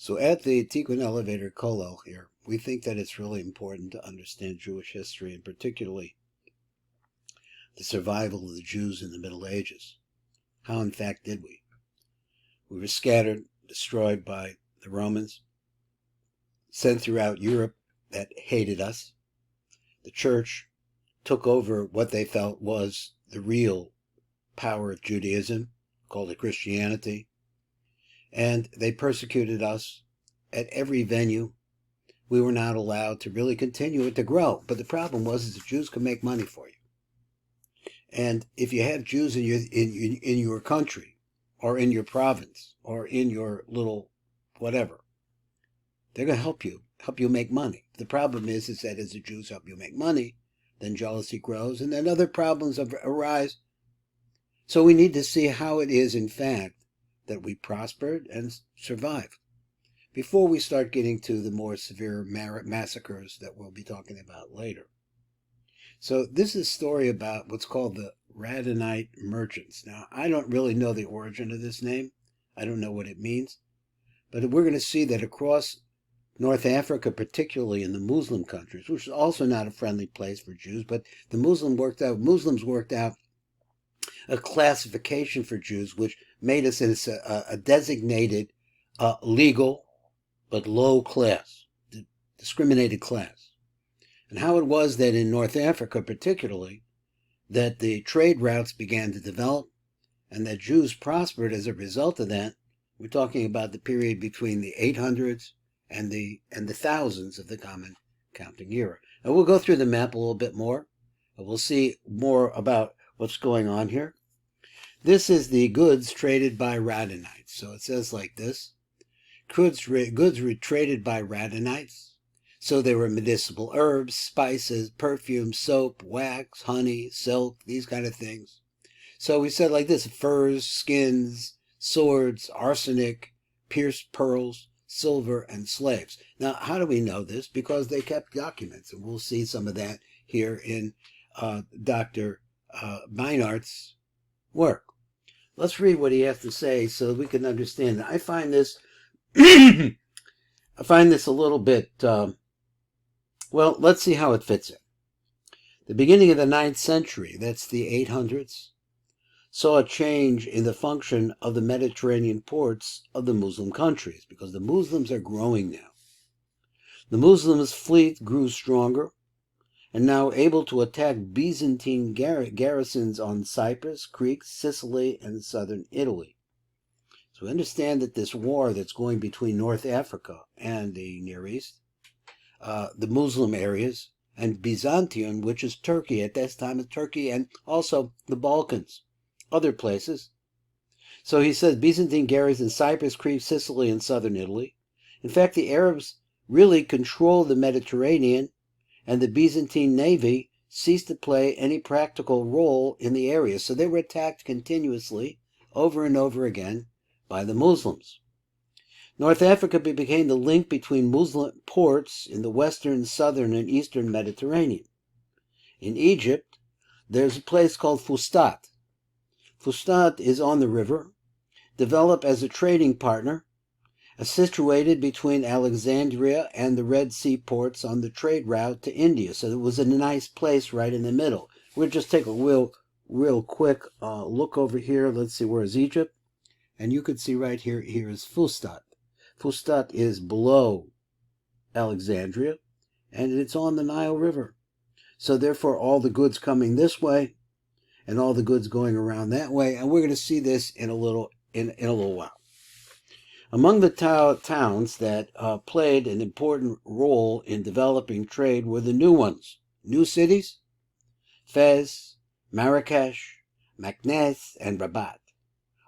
So at the Tikkun Elevator Kollel here, we think that it's really important to understand Jewish history, and particularly the survival of the Jews in the Middle Ages. How, in fact, did we? We were scattered, destroyed by the Romans, sent throughout Europe that hated us. The church took over what they felt was the real power of Judaism, called it Christianity, and they persecuted us at every venue. We were not allowed to really continue it to grow. But the problem was the Jews could make money for you. And if you have Jews in your country, or in your province, or in your little whatever, they're going to help you make money. The problem is that as the Jews help you make money, then jealousy grows, and then other problems arise. So we need to see how it is, in fact, that we prospered and survived before we start getting to the more severe massacres that we'll be talking about later. So this is a story about what's called the Radhanite merchants. Now, I don't really know the origin of this name. I don't know what it means. But we're going to see that across North Africa, particularly in the Muslim countries, which is also not a friendly place for Jews, but the Muslims worked out a classification for Jews which made us a designated legal but low class, discriminated class. And how it was that in North Africa particularly, that the trade routes began to develop and that Jews prospered as a result of that. We're talking about the period between the 800s and the thousands of the Common Counting Era. And we'll go through the map a little bit more, and we'll see more about what's going on here. This is the goods traded by Radhanites. So it says like this: goods were traded by Radhanites. So they were medicinal herbs, spices, perfume, soap, wax, honey, silk, these kind of things. So we said like this: furs, skins, swords, arsenic, pierced pearls, silver, and slaves. Now, how do we know this? Because they kept documents, and we'll see some of that here in Dr. Beinart's work. Let's read what he has to say so we can understand. I find this a little bit, well, let's see how it fits in. The beginning of the 9th century, that's the 800s, saw a change in the function of the Mediterranean ports of the Muslim countries, because the Muslims are growing now. The Muslims' fleet grew stronger, and now able to attack Byzantine garrisons on Cyprus, Crete, Sicily, and southern Italy. So we understand that this war that's going between North Africa and the Near East, the Muslim areas, and Byzantium, which is Turkey at this time, Turkey, and also the Balkans, other places. So he says Byzantine garrisons in Cyprus, Crete, Sicily, and southern Italy. In fact, the Arabs really controlled the Mediterranean, and the Byzantine navy ceased to play any practical role in the area. So they were attacked continuously, over and over again, by the Muslims. North Africa became the link between Muslim ports in the western, southern, and eastern Mediterranean. In Egypt, there's a place called Fustat. Fustat is on the river, developed as a trading partner, situated between Alexandria and the Red Sea ports on the trade route to India. So it was a nice place right in the middle. We'll just take a real quick look over here. Let's see, where is Egypt? And you can see right here, here is Fustat. Fustat is below Alexandria, and it's on the Nile River. So therefore, all the goods coming this way, and all the goods going around that way, and we're going to see this in a little while. Among the towns that played an important role in developing trade were the new ones. New cities: Fez, Marrakesh, Meknes, and Rabat.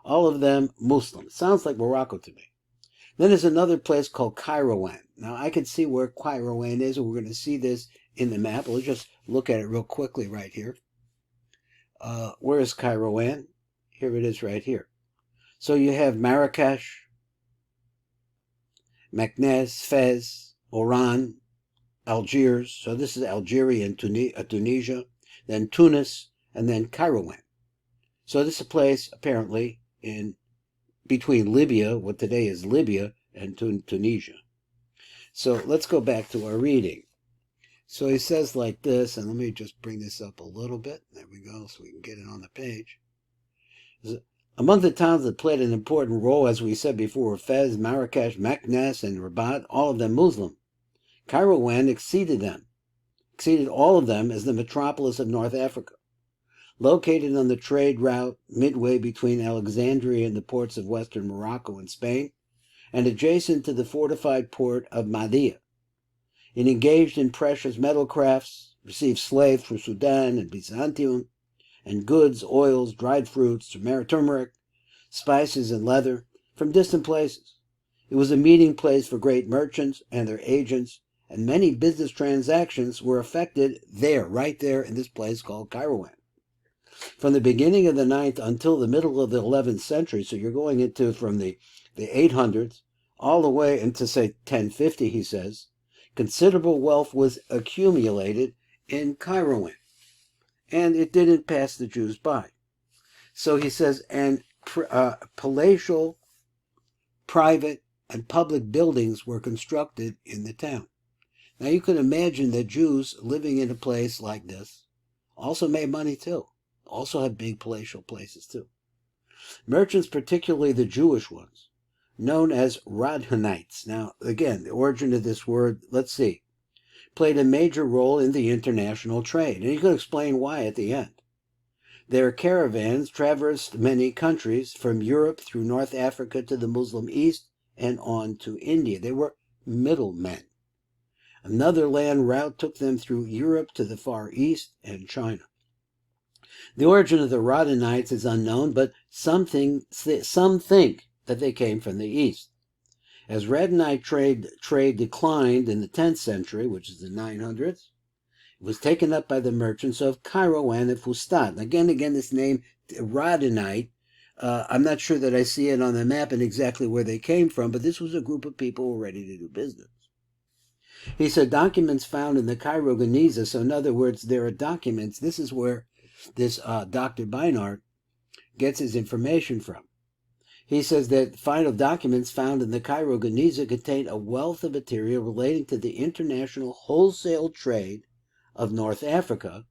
All of them Muslim. Sounds like Morocco to me. Then there's another place called Kairouan. Now, I can see where Kairouan is, and we're going to see this in the map. Let's just look at it real quickly right here. Where is Kairouan? Here it is right here. So you have Marrakesh, Meknes, Fez, Oran, Algiers. So this is Algeria and Tunisia. Then Tunis, and then Kairouan. So this is a place, apparently, in between Libya, what today is Libya, and Tunisia. So let's go back to our reading. So he says like this, and let me just bring this up a little bit. There we go, so we can get it on the page. Among the towns that played an important role, as we said before, were Fez, Marrakesh, Meknes, and Rabat, all of them Muslim. Kairouan exceeded all of them as the metropolis of North Africa. Located on the trade route midway between Alexandria and the ports of western Morocco and Spain, and adjacent to the fortified port of Mahdia. It engaged in precious metal crafts, received slaves from Sudan and Byzantium, and goods, oils, dried fruits, turmeric, spices, and leather from distant places. It was a meeting place for great merchants and their agents, and many business transactions were effected there, right there in this place called Kairouan. From the beginning of the 9th until the middle of the 11th century, so you're going into from the 800s all the way into, say, 1050, he says, considerable wealth was accumulated in Kairouan, and it didn't pass the Jews by. So he says, and palatial, private, and public buildings were constructed in the town. Now you can imagine that Jews living in a place like this also made money too, also had big palatial places too. Merchants, particularly the Jewish ones, known as Radhanites. Now, again, the origin of this word, let's see, played a major role in the international trade, and you can explain why at the end. Their caravans traversed many countries, from Europe through North Africa to the Muslim East and on to India. They were middlemen. Another land route took them through Europe to the Far East and China. The origin of the Radhanites is unknown, but some think that they came from the East. As Radhanite trade declined in the 10th century, which is the 900s, it was taken up by the merchants of Kairouan and Fustat. Again, this name, Radhanite, I'm not sure that I see it on the map and exactly where they came from, but this was a group of people who were ready to do business. He said documents found in the Cairo Geniza, so in other words, there are documents. This is where this Dr. Beinart gets his information from. He says that final documents found in the Cairo Geniza contain a wealth of material relating to the international wholesale trade of North Africa,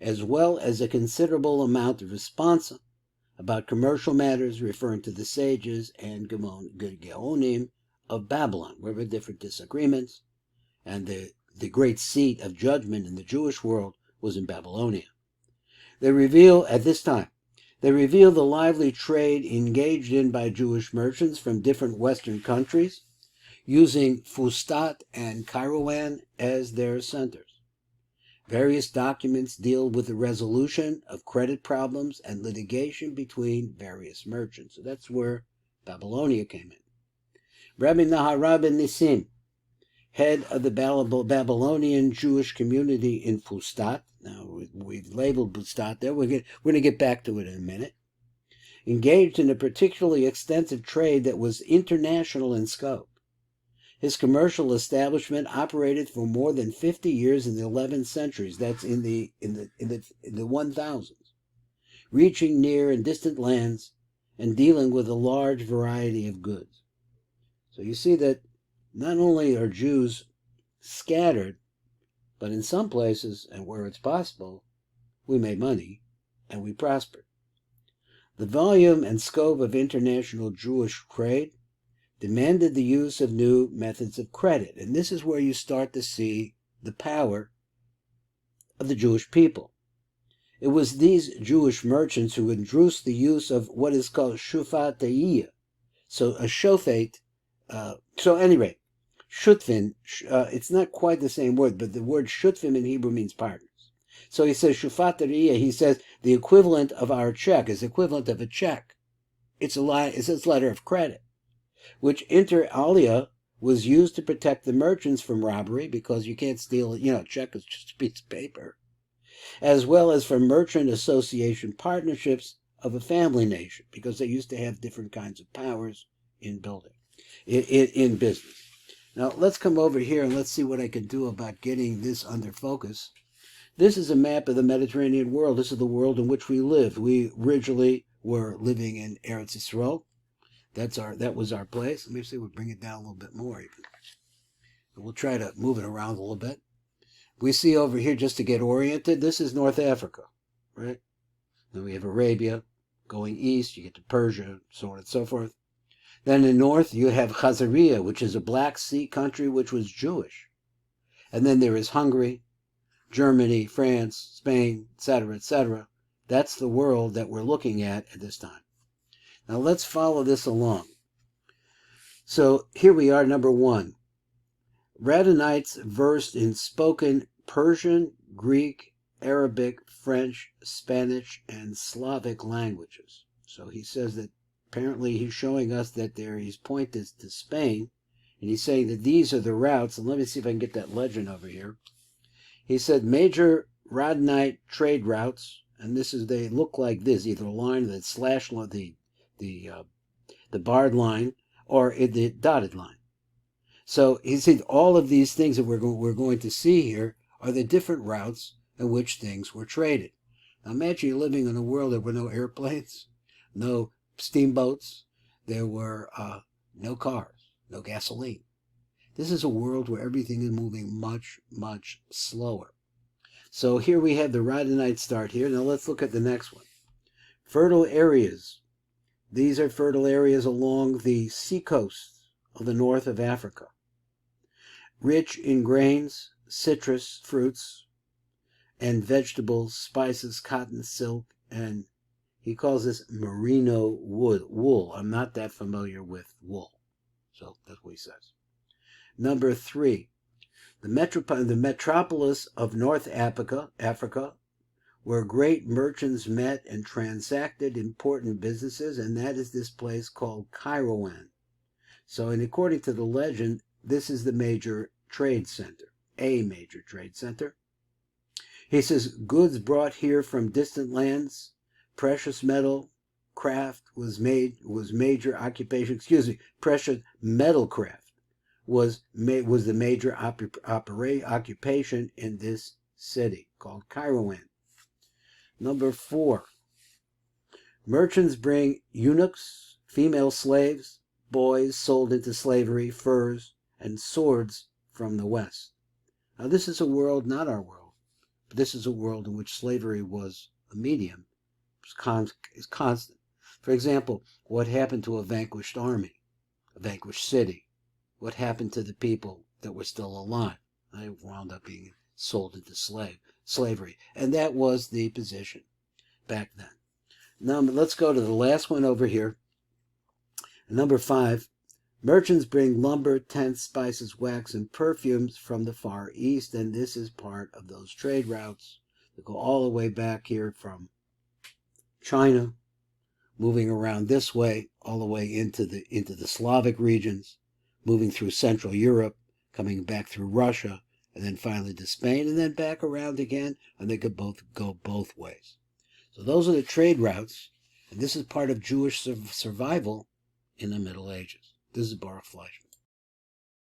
as well as a considerable amount of responsa about commercial matters referring to the sages and Gaonim of Babylon, where there were different disagreements, and the great seat of judgment in the Jewish world was in Babylonia. They reveal the lively trade engaged in by Jewish merchants from different Western countries, using Fustat and Kairouan as their centers. Various documents deal with the resolution of credit problems and litigation between various merchants. So that's where Babylonia came in. Rabbi Nahara ben Nissim, head of the Babylonian Jewish community in Fustat. Now, we've labeled Fustat there. We're going to get back to it in a minute. Engaged in a particularly extensive trade that was international in scope. His commercial establishment operated for more than 50 years in the 11th centuries. That's in the 1000s, reaching near and distant lands and dealing with a large variety of goods. So you see that not only are Jews scattered, but in some places, and where it's possible, we made money and we prospered. The volume and scope of international Jewish trade demanded the use of new methods of credit. And this is where you start to see the power of the Jewish people. It was these Jewish merchants who introduced the use of what is called shufatiyah. So a shofet, so anyway, shutfin, it's not quite the same word, but the word shutfin in Hebrew means partners. So he says shufatiyah, he says the equivalent of our check is equivalent of a check. It's a letter of credit, which inter alia was used to protect the merchants from robbery, because you can't steal, a check is just a piece of paper, as well as for merchant association partnerships of a family nation, because they used to have different kinds of powers in business. Now, let's come over here and let's see what I can do about getting this under focus. This is a map of the Mediterranean world. This is the world in which we live. We originally were living in Eretz Yisrael. That was our place. Let me see, we'll bring it down a little bit more even. We'll try to move it around a little bit. We see over here, just to get oriented, this is North Africa, right? Then we have Arabia. Going east, you get to Persia, so on and so forth. Then in the north, you have Khazariya, which is a Black Sea country which was Jewish. And then there is Hungary, Germany, France, Spain, etc., etc. That's the world that we're looking at this time. Now let's follow this along. So here we are, number 1. Radhanites versed in spoken Persian, Greek, Arabic, French, Spanish, and Slavic languages. So he says that apparently he's showing us that he's pointed to Spain, and he's saying that these are the routes. And let me see if I can get that legend over here. He said major Radhanite trade routes, and they look like this, either a line that slash the barred line or the dotted line. So he said all of these things that we're going to see here are the different routes in which things were traded. Now imagine you're living in a world there were no airplanes, no steamboats, there were no cars, no gasoline. This is a world where everything is moving much, much slower. So here we have the Radhanite start here. Now let's look at the next one. Fertile areas. These are fertile areas along the seacoast of the north of Africa. Rich in grains, citrus, fruits, and vegetables, spices, cotton, silk, and he calls this merino wool. I'm not that familiar with wool. So that's what he says. Number 3, the metropolis of North Africa, where great merchants met and transacted important businesses, and that is this place called Kairouan. So, and according to the legend, this is the major trade center, a major trade center. He says, goods brought here from distant lands, precious metal craft was major occupation. Precious metal craft was the major occupation in this city called Kairouan. Number 4, merchants bring eunuchs, female slaves, boys sold into slavery, furs, and swords from the West. Now this is a world, not our world, but this is a world in which slavery was a medium, is constant. For example, what happened to a vanquished army, a vanquished city? What happened to the people that were still alive? They wound up being sold into slavery. And that was the position back then. Now let's go to the last one over here. Number 5, merchants bring lumber, tents, spices, wax, and perfumes from the Far East, and this is part of those trade routes that go all the way back here from China, moving around this way, all the way into the Slavic regions, moving through Central Europe, coming back through Russia, and then finally to Spain, and then back around again, and they could go both ways. So those are the trade routes, and this is part of Jewish survival in the Middle Ages. This is Baruch Fleischman.